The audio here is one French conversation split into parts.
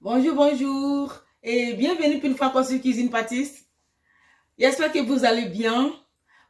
Bonjour, bonjour et bienvenue pour une fois qu'on sur Cuisine Pâtisse. J'espère que vous allez bien.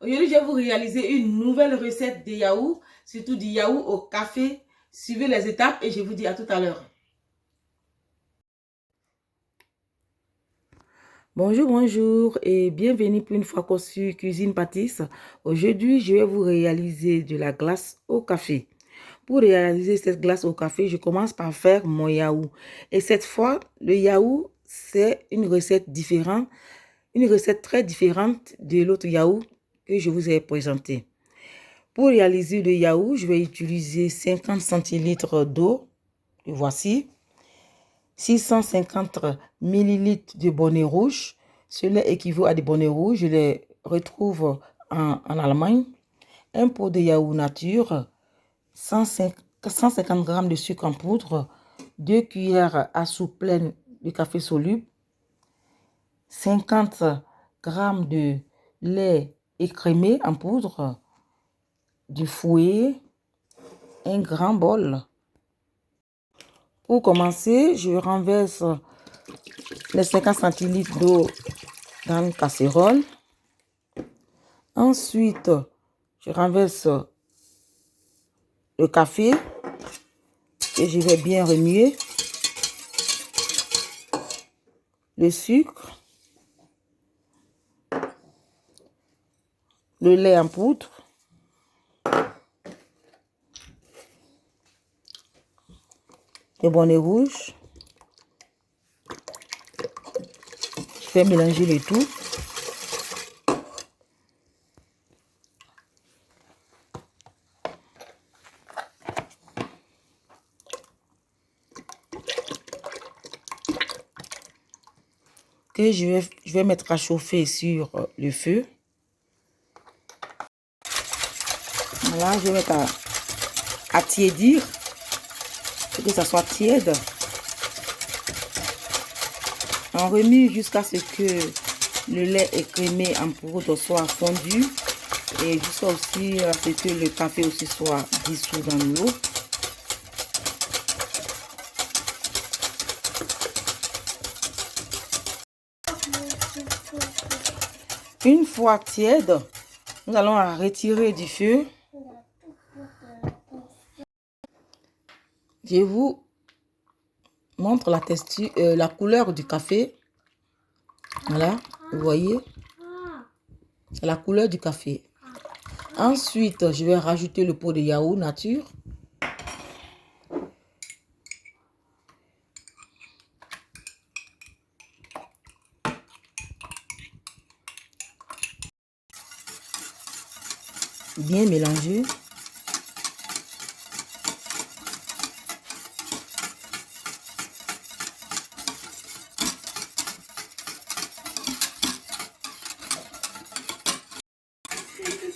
Aujourd'hui, je vais vous réaliser une nouvelle recette de yaourt, surtout du yaourt au café. Suivez les étapes et je vous dis à tout à l'heure. Bonjour, bonjour et bienvenue pour une fois qu'on sur Cuisine Pâtisse. Aujourd'hui, je vais vous réaliser de la glace au café. Pour réaliser cette glace au café, je commence par faire mon yaourt. Et cette fois, le yaourt, c'est une recette différente, une recette très différente de l'autre yaourt que je vous ai présenté. Pour réaliser le yaourt, je vais utiliser 50 centilitres d'eau, voici, 650 millilitres de bonnet rouge. Cela équivaut à des bonnets rouges, je les retrouve en Allemagne. Un pot de yaourt nature, 150 g de sucre en poudre, 2 cuillères à soupe pleines de café soluble, 50 g de lait écrémé en poudre, du fouet, un grand bol. Pour commencer, je renverse les 50 centilitres d'eau dans une casserole. Ensuite, je renverse le café et je vais bien remuer. Le sucre, le lait en poudre, le bonnet rouge. Je vais mélanger le tout. Que je vais mettre à chauffer sur le feu. Voilà, je vais mettre à tiédir, pour que ça soit tiède. On remue jusqu'à ce que le lait écrémé en poudre soit fondu et jusqu'à aussi ce que le café aussi soit dissous dans l'eau. Une fois tiède, nous allons la retirer du feu. Je vous montre la texture, la couleur du café. Voilà, vous voyez, c'est la couleur du café. Ensuite, je vais rajouter le pot de yaourt nature. Bien mélanger.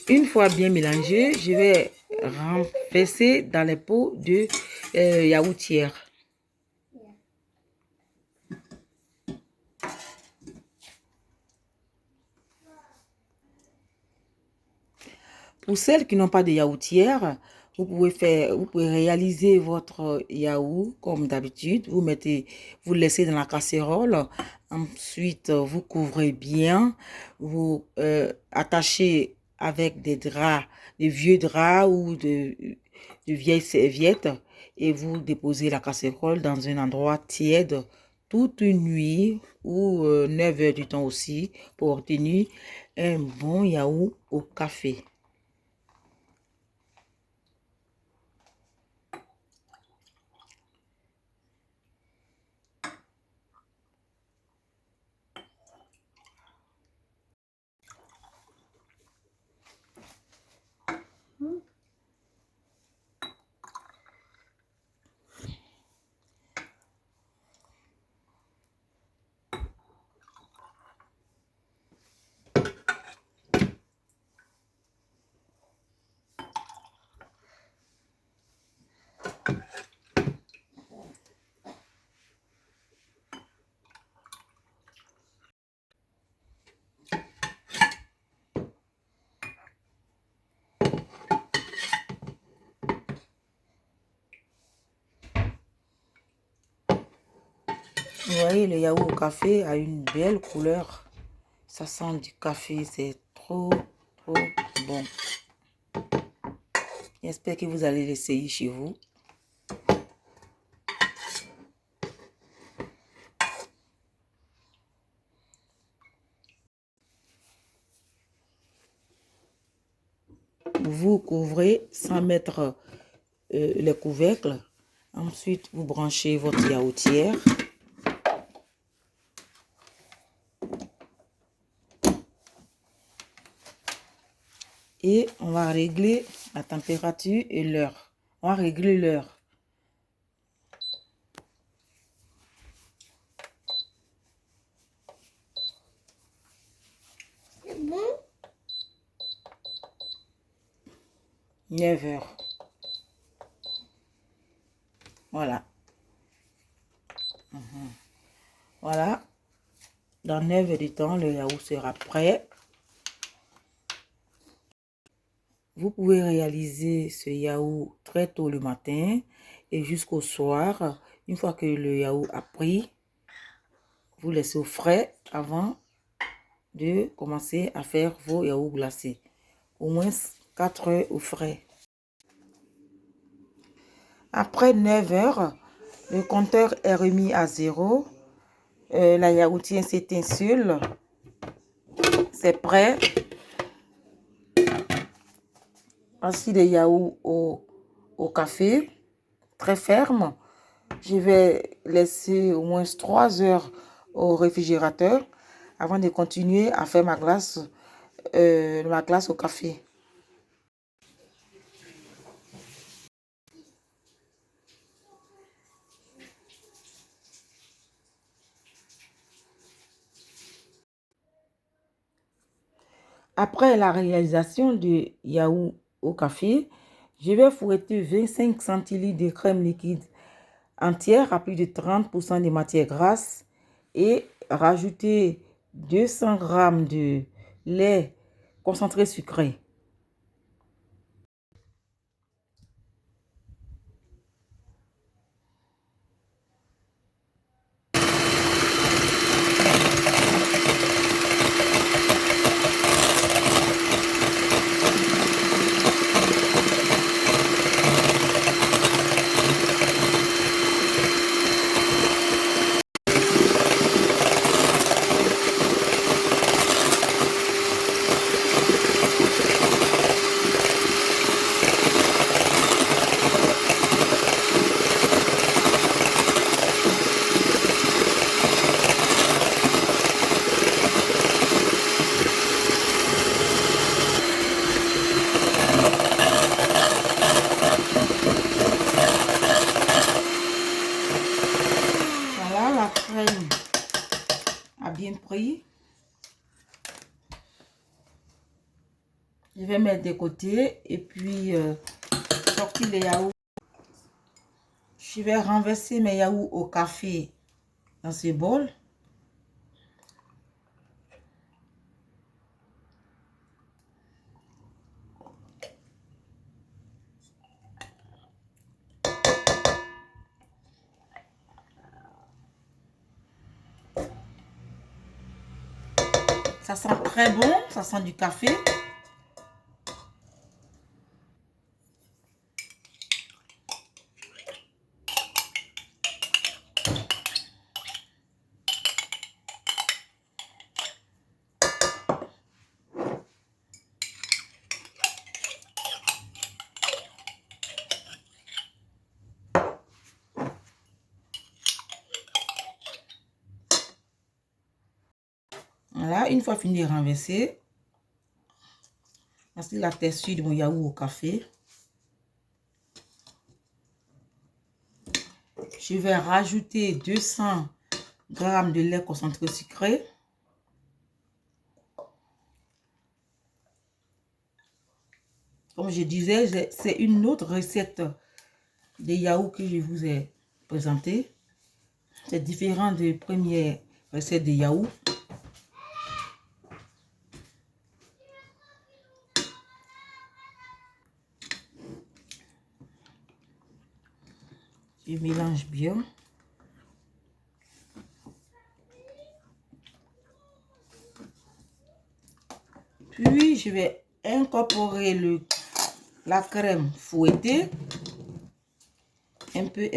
Une fois bien mélangé, je vais renverser dans les pots de yaourtière. Pour celles qui n'ont pas de yaourtière, vous pouvez réaliser votre yaourt comme d'habitude. Vous laissez dans la casserole. Ensuite, vous couvrez bien. Vous attachez avec des draps, des vieux draps ou de vieilles serviettes. Et vous déposez la casserole dans un endroit tiède toute une nuit ou 9 heures du temps aussi pour obtenir un bon yaourt au café. Vous voyez, le yaourt au café a une belle couleur. Ça sent du café, c'est trop bon. J'espère que vous allez l'essayer chez vous. Vous couvrez sans mettre les couvercles. Ensuite, vous branchez votre yaourtière. Et on va régler la température et l'heure. On va régler l'heure. C'est bon? 9 heures. Voilà. Voilà. Dans 9 heures de temps, le yaourt sera prêt. Vous pouvez réaliser ce yaourt très tôt le matin et jusqu'au soir. Une fois que le yaourt a pris, vous laissez au frais avant de commencer à faire vos yaourts glacés. Au moins 4 heures au frais. Après 9 heures, le compteur est remis à 0. La yaourtière s'éteint seule. C'est prêt. Voici des yaourts au café, très ferme. Je vais laisser au moins 3 heures au réfrigérateur avant de continuer à faire ma glace au café. Après la réalisation du yaourt au café, je vais fouetter 25 centilitres de crème liquide entière à plus de 30% de matière grasse et rajouter 200 g de lait concentré sucré. Voilà, la crème a bien pris. Je vais mettre de côté et puis sortir les yaourts. Je vais renverser mes yaourts au café dans ce bol. Ça sent très bon, ça sent du café. Voilà, une fois fini de renverser, voici la texture de mon yaourt au café. Je vais rajouter 200 g de lait concentré sucré. Comme je disais, c'est une autre recette de yaourt que je vous ai présentée. C'est différent des premières recettes de yaourt. Je mélange bien. Puis, je vais incorporer la crème fouettée. Un peu,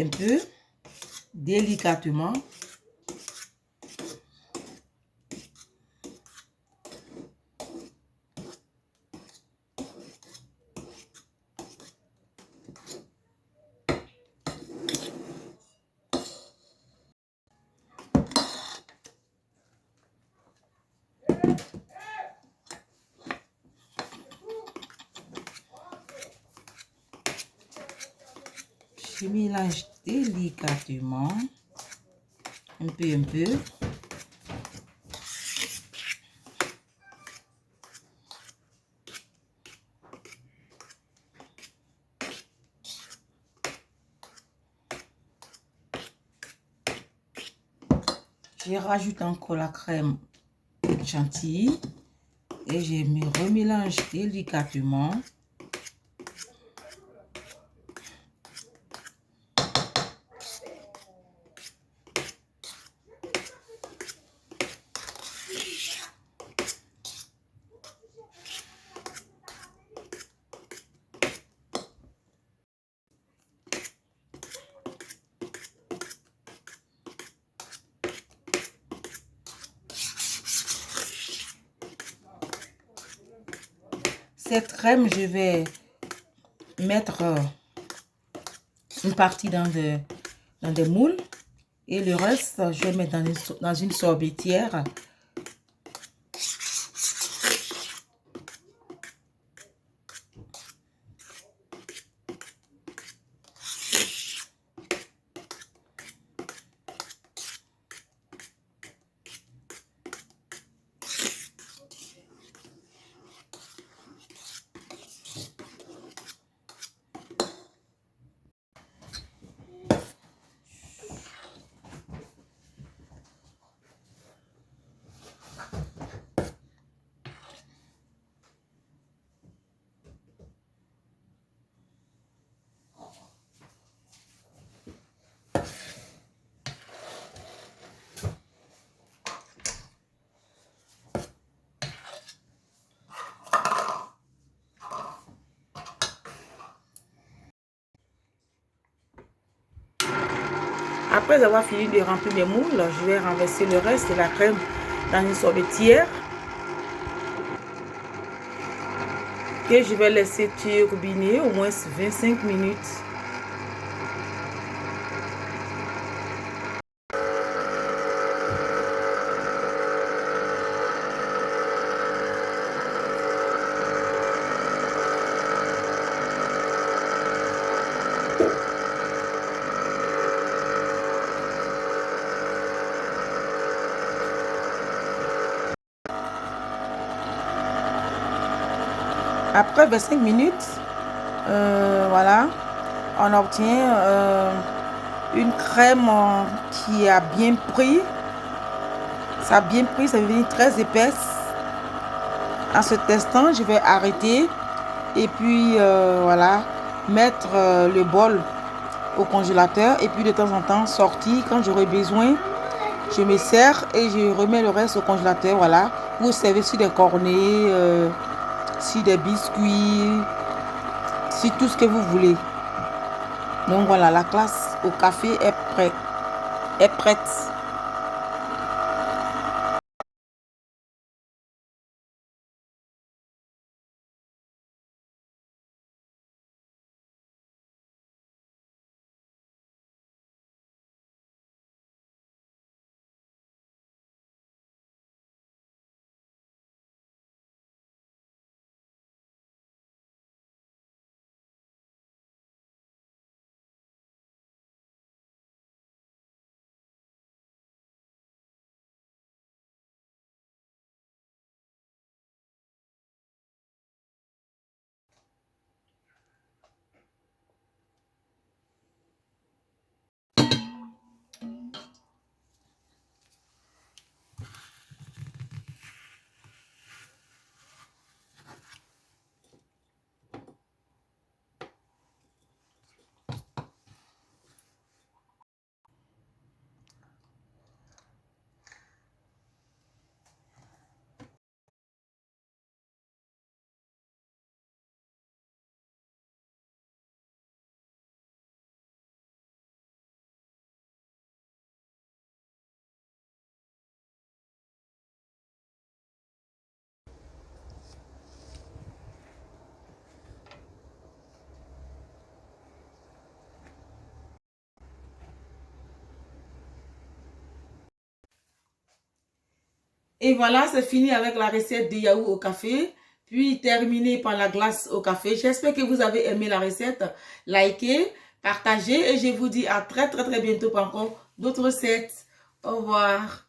délicatement. Je mélange délicatement, un peu. Je rajoute encore la crème chantilly et je me remélange délicatement. Cette crème, je vais mettre une partie dans des moules et le reste, je vais mettre dans une sorbetière. Après avoir fini de remplir mes moules, je vais renverser le reste de la crème dans une sorbetière que je vais laisser turbiner au moins 25 minutes. Après 25 minutes, voilà, on obtient une crème qui a bien pris. Ça a bien pris, ça devient très épaisse. En ce instant, je vais arrêter et puis voilà, mettre le bol au congélateur et puis de temps en temps sortir quand j'aurai besoin. Je me sers et je remets le reste au congélateur, voilà. Vous servez sur des cornets, sur des biscuits, sur tout ce que vous voulez. Donc voilà, la glace au café est prête. Est prête. Et voilà, c'est fini avec la recette de yaourt au café, puis terminé par la glace au café. J'espère que vous avez aimé la recette. Likez, partagez et je vous dis à très très très bientôt pour encore d'autres recettes. Au revoir.